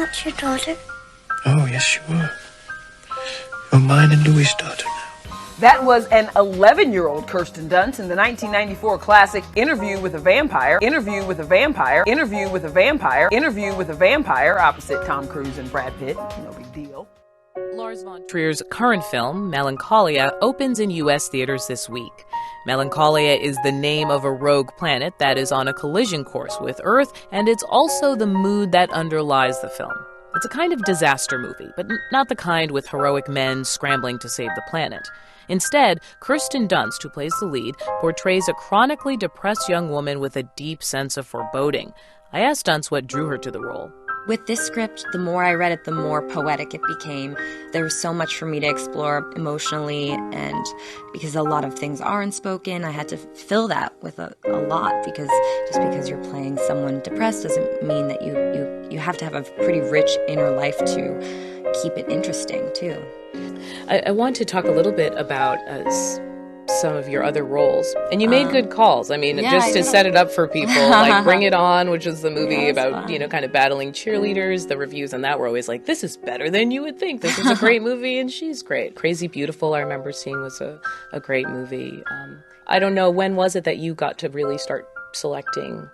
not your daughter. Oh, yes, you are. You're mine and Louis' daughter now. That was an 11-year-old Kirsten Dunst in the 1994 classic Interview with a Vampire, Interview with a Vampire, Interview with a Vampire, Interview with a Vampire, opposite Tom Cruise and Brad Pitt. No big deal. Lars von Trier's current film, Melancholia, opens in U.S. theaters this week. Melancholia is the name of a rogue planet that is on a collision course with Earth, and it's also the mood that underlies the film. It's a kind of disaster movie, but not the kind with heroic men scrambling to save the planet. Instead, Kirsten Dunst, who plays the lead, portrays a chronically depressed young woman with a deep sense of foreboding. I asked Dunst what drew her to the role. With this script, the more I read it, the more poetic it became. There was so much for me to explore emotionally, and because a lot of things are unspoken, I had to fill that with a lot, because just because you're playing someone depressed doesn't mean that you have to have a pretty rich inner life to keep it interesting, too. I want to talk a little bit about some of your other roles. And you made good calls. I mean, just to set it up for people, like Bring It On, which is the movie about, kind of battling cheerleaders. The reviews on that were always like, this is better than you would think. This is a great movie, and she's great. Crazy Beautiful, I remember seeing, was a great movie. I don't know, when was it that you got to really start selecting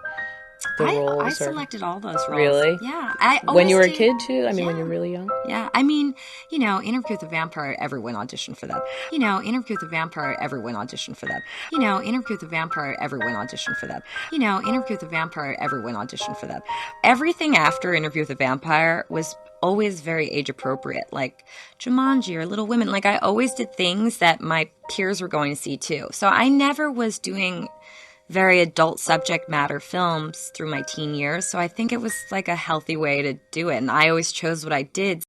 the roles? I selected all those roles. Really? Yeah. When you were a kid, too? I mean, when you were really young? Yeah. I mean, Interview with a Vampire, everyone auditioned for that. Interview with a Vampire, everyone auditioned for that. Interview with a Vampire, everyone auditioned for that. Interview with a Vampire, everyone auditioned for that. Everything after Interview with a Vampire was always very age appropriate, like Jumanji or Little Women. Like, I always did things that my peers were going to see, too. So I never was doing very adult subject matter films through my teen years. So I think it was like a healthy way to do it. And I always chose what I did